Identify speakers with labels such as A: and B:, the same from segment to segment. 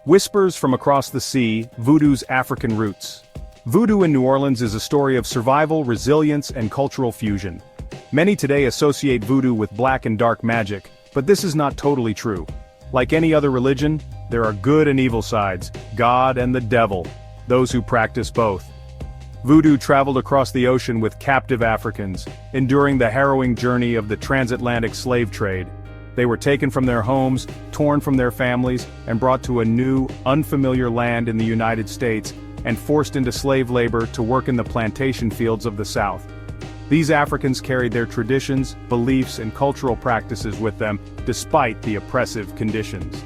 A: Whispers from Across the Sea, Voodoo's African Roots. Voodoo in New Orleans is a story of survival, resilience, and cultural fusion. Many today associate voodoo with black and dark magic, but this is not totally true. Like any other religion, there are good and evil sides, God and the devil, those who practice both. Voodoo traveled across the ocean with captive Africans, enduring the harrowing journey of the transatlantic slave trade. They were taken from their homes, torn from their families, and brought to a new, unfamiliar land in the United States, and forced into slave labor to work in the plantation fields of the South. These Africans carried their traditions, beliefs, and cultural practices with them, despite the oppressive conditions.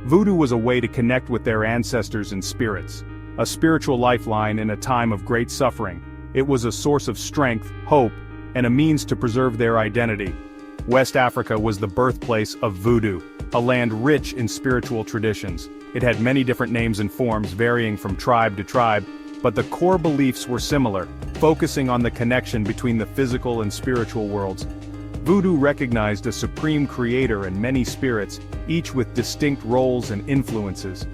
A: Voodoo was a way to connect with their ancestors and spirits, a spiritual lifeline in a time of great suffering. It was a source of strength, hope, and a means to preserve their identity. West Africa was the birthplace of voodoo, a land rich in spiritual traditions. It had many different names and forms varying from tribe to tribe, but the core beliefs were similar, focusing on the connection between the physical and spiritual worlds. Voodoo recognized a supreme creator and many spirits, each with distinct roles and influences.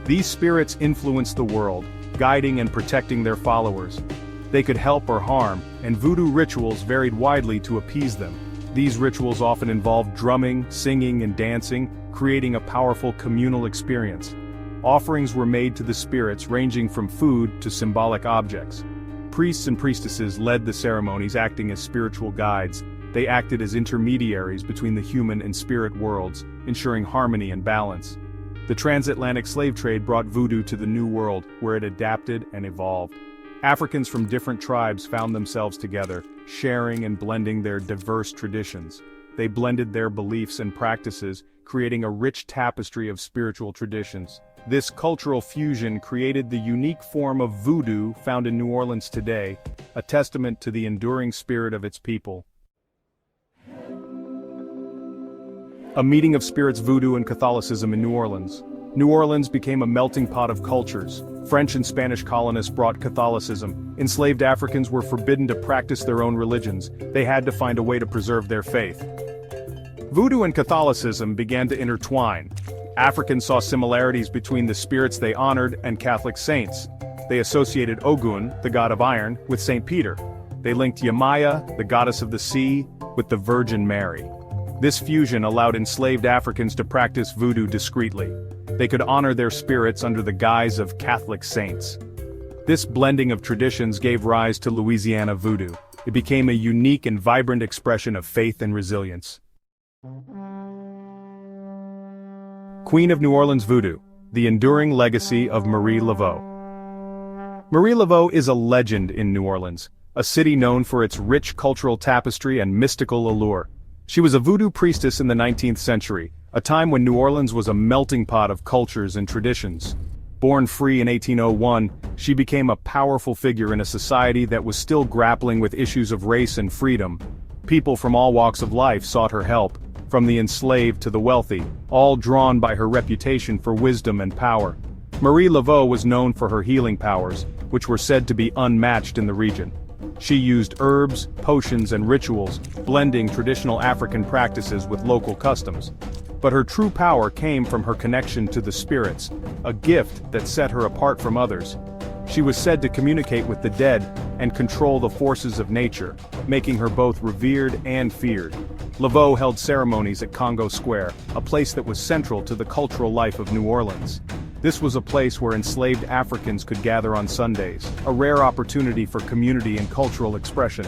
A: These spirits influenced the world, guiding and protecting their followers. They could help or harm, and voodoo rituals varied widely to appease them. These rituals often involved drumming, singing, and dancing, creating a powerful communal experience. Offerings were made to the spirits ranging from food to symbolic objects. Priests and priestesses led the ceremonies, acting as spiritual guides. They acted as intermediaries between the human and spirit worlds, ensuring harmony and balance. The transatlantic slave trade brought voodoo to the New World, where it adapted and evolved. Africans from different tribes found themselves together, sharing and blending their diverse traditions. They blended their beliefs and practices, creating a rich tapestry of spiritual traditions. This cultural fusion created the unique form of voodoo found in New Orleans today, a testament to the enduring spirit of its people. A meeting of spirits, voodoo and Catholicism in New Orleans. New Orleans became a melting pot of cultures. French and Spanish colonists brought Catholicism. Enslaved Africans were forbidden to practice their own religions. They had to find a way to preserve their faith. Voodoo and Catholicism began to intertwine. Africans saw similarities between the spirits they honored and Catholic saints. They associated Ogun, the god of iron, with St. Peter. They linked Yemaya, the goddess of the sea, with the Virgin Mary. This fusion allowed enslaved Africans to practice voodoo discreetly. They could honor their spirits under the guise of Catholic saints. This blending of traditions gave rise to Louisiana voodoo. It became a unique and vibrant expression of faith and resilience. Queen of New Orleans voodoo, the enduring legacy of Marie Laveau. Marie Laveau is a legend in New Orleans, a city known for its rich cultural tapestry and mystical allure. She was a voodoo priestess in the 19th century, a time when New Orleans was a melting pot of cultures and traditions. Born free in 1801, she became a powerful figure in a society that was still grappling with issues of race and freedom. People from all walks of life sought her help, from the enslaved to the wealthy, all drawn by her reputation for wisdom and power. Marie Laveau was known for her healing powers, which were said to be unmatched in the region. She used herbs, potions, and rituals, blending traditional African practices with local customs. But her true power came from her connection to the spirits, a gift that set her apart from others. She was said to communicate with the dead and control the forces of nature, making her both revered and feared. Laveau held ceremonies at Congo Square, a place that was central to the cultural life of New Orleans. This was a place where enslaved Africans could gather on Sundays, a rare opportunity for community and cultural expression.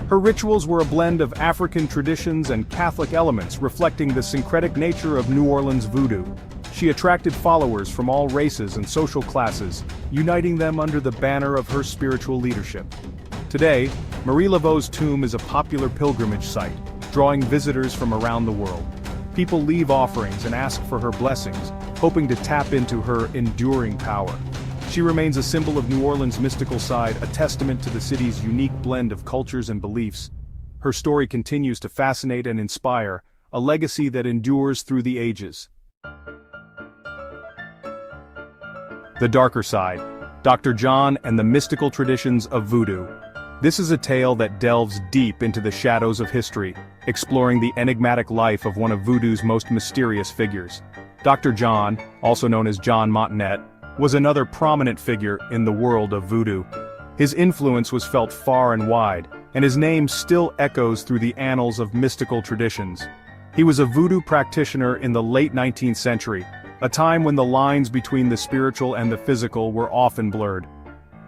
A: Her rituals were a blend of African traditions and Catholic elements, reflecting the syncretic nature of New Orleans voodoo. She attracted followers from all races and social classes, uniting them under the banner of her spiritual leadership. Today, Marie Laveau's tomb is a popular pilgrimage site, drawing visitors from around the world. People leave offerings and ask for her blessings, hoping to tap into her enduring power. She remains a symbol of New Orleans' mystical side, a testament to the city's unique blend of cultures and beliefs. Her story continues to fascinate and inspire, a legacy that endures through the ages. The Darker Side, Dr. John and the Mystical Traditions of Voodoo. This is a tale that delves deep into the shadows of history, exploring the enigmatic life of one of voodoo's most mysterious figures. Dr. John, also known as John Montanet, was another prominent figure in the world of voodoo. His influence was felt far and wide, and his name still echoes through the annals of mystical traditions. He was a voodoo practitioner in the late 19th century, a time when the lines between the spiritual and the physical were often blurred.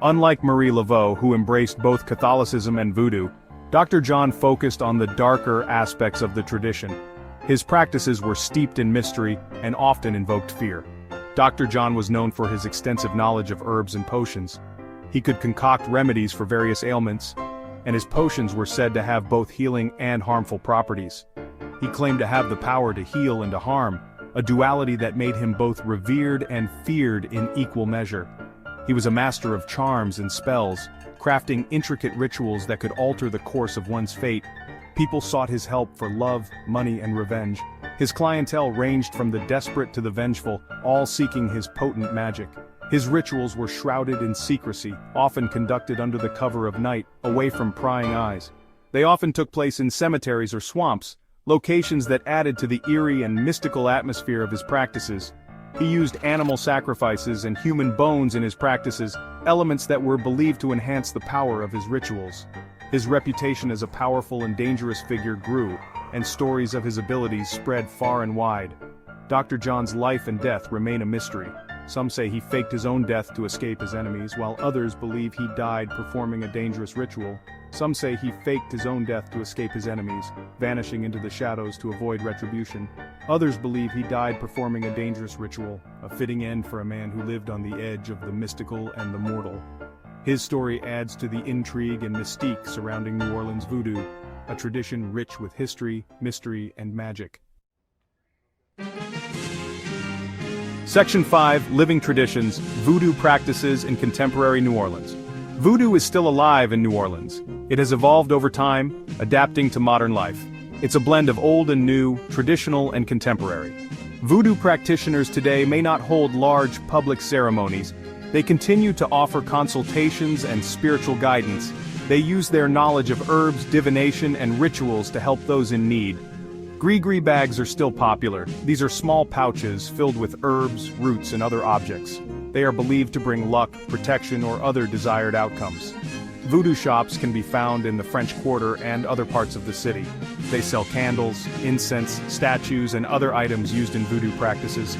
A: Unlike Marie Laveau, who embraced both Catholicism and voodoo, Dr. John focused on the darker aspects of the tradition. His practices were steeped in mystery and often invoked fear. Dr. John was known for his extensive knowledge of herbs and potions. He could concoct remedies for various ailments, and his potions were said to have both healing and harmful properties. He claimed to have the power to heal and to harm, a duality that made him both revered and feared in equal measure. He was a master of charms and spells, crafting intricate rituals that could alter the course of one's fate. People sought his help for love, money, and revenge. His clientele ranged from the desperate to the vengeful, all seeking his potent magic. His rituals were shrouded in secrecy, often conducted under the cover of night, away from prying eyes. They often took place in cemeteries or swamps, locations that added to the eerie and mystical atmosphere of his practices. He used animal sacrifices and human bones in his practices, elements that were believed to enhance the power of his rituals. His reputation as a powerful and dangerous figure grew, and stories of his abilities spread far and wide. Dr. John's life and death remain a mystery. Some say he faked his own death to escape his enemies, while others believe he died performing a dangerous ritual. Some say he faked his own death to escape his enemies, vanishing into the shadows to avoid retribution. Others believe he died performing a dangerous ritual, a fitting end for a man who lived on the edge of the mystical and the mortal. His story adds to the intrigue and mystique surrounding New Orleans voodoo, a tradition rich with history, mystery, and magic. Section 5, Living Traditions, Voodoo Practices in Contemporary New Orleans. Voodoo is still alive in New Orleans. It has evolved over time, adapting to modern life. It's a blend of old and new, traditional and contemporary. Voodoo practitioners today may not hold large public ceremonies. They continue to offer consultations and spiritual guidance. They use their knowledge of herbs, divination, and rituals to help those in need. Gree-gree bags are still popular. These are small pouches filled with herbs, roots, and other objects. They are believed to bring luck, protection, or other desired outcomes. Voodoo shops can be found in the French Quarter and other parts of the city. They sell candles, incense, statues, and other items used in voodoo practices.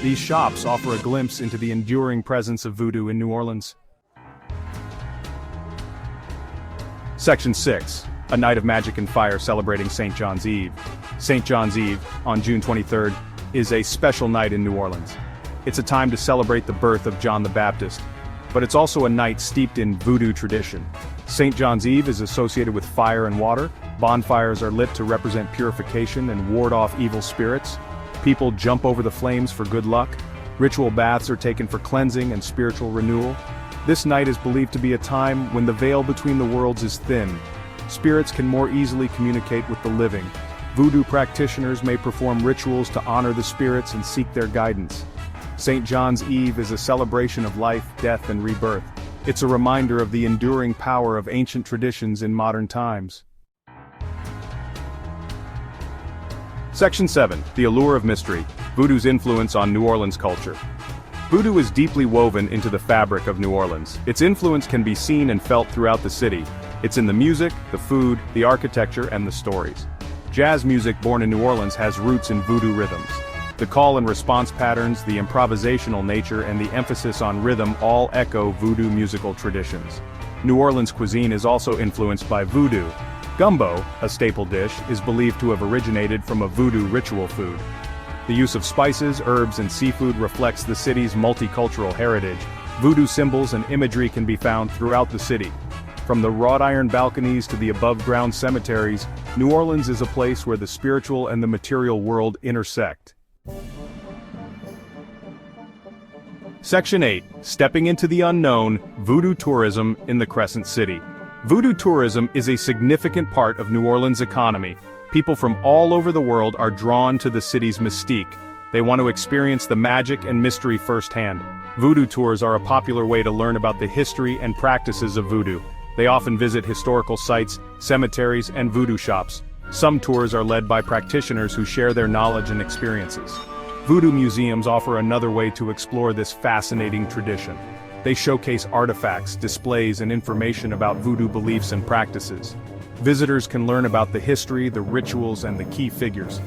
A: These shops offer a glimpse into the enduring presence of voodoo in New Orleans. Section 6. A Night of Magic and Fire celebrating St. John's Eve. St. John's Eve, on June 23rd, is a special night in New Orleans. It's a time to celebrate the birth of John the Baptist, but it's also a night steeped in voodoo tradition. St. John's Eve is associated with fire and water. Bonfires are lit to represent purification and ward off evil spirits. People jump over the flames for good luck. Ritual baths are taken for cleansing and spiritual renewal. This night is believed to be a time when the veil between the worlds is thin. Spirits can more easily communicate with the living. Voodoo practitioners may perform rituals to honor the spirits and seek their guidance. St. John's Eve is a celebration of life, death, and rebirth. It's a reminder of the enduring power of ancient traditions in modern times. Section 7. The Allure of Mystery, Voodoo's Influence on New Orleans Culture. Voodoo is deeply woven into the fabric of New Orleans. Its influence can be seen and felt throughout the city. It's in the music, the food, the architecture, and the stories. Jazz music born in New Orleans has roots in voodoo rhythms. The call and response patterns, the improvisational nature, and the emphasis on rhythm all echo voodoo musical traditions. New Orleans cuisine is also influenced by voodoo. Gumbo, a staple dish, is believed to have originated from a voodoo ritual food. The use of spices, herbs, and seafood reflects the city's multicultural heritage. Voodoo symbols and imagery can be found throughout the city. From the wrought iron balconies to the above-ground cemeteries, New Orleans is a place where the spiritual and the material world intersect. Section 8. Stepping into the Unknown, Voodoo Tourism in the Crescent City. Voodoo tourism is a significant part of New Orleans' economy. People from all over the world are drawn to the city's mystique. They want to experience the magic and mystery firsthand. Voodoo tours are a popular way to learn about the history and practices of voodoo. They often visit historical sites, cemeteries, and voodoo shops. Some tours are led by practitioners who share their knowledge and experiences. Voodoo museums offer another way to explore this fascinating tradition. They showcase artifacts, displays, and information about voodoo beliefs and practices. Visitors can learn about the history, the rituals, and the key figures.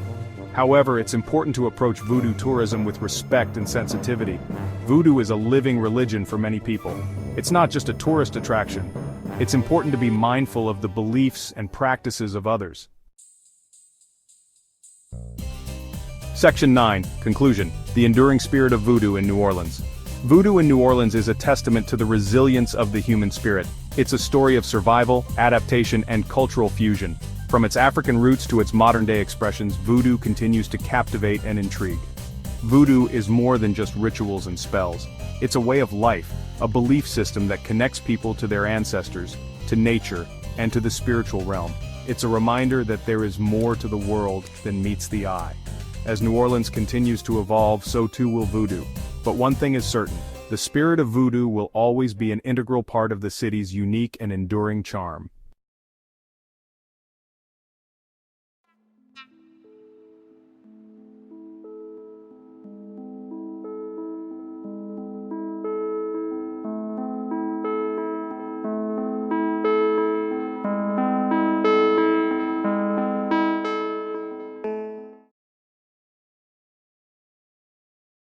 A: However, it's important to approach voodoo tourism with respect and sensitivity. Voodoo is a living religion for many people. It's not just a tourist attraction. It's important to be mindful of the beliefs and practices of others. Section 9, Conclusion, The Enduring Spirit of Voodoo in New Orleans. Voodoo in New Orleans is a testament to the resilience of the human spirit. It's a story of survival, adaptation, and cultural fusion. From its African roots to its modern-day expressions, voodoo continues to captivate and intrigue. Voodoo is more than just rituals and spells. It's a way of life, a belief system that connects people to their ancestors, to nature, and to the spiritual realm. It's a reminder that there is more to the world than meets the eye. As New Orleans continues to evolve, so too will voodoo. But one thing is certain, the spirit of voodoo will always be an integral part of the city's unique and enduring charm.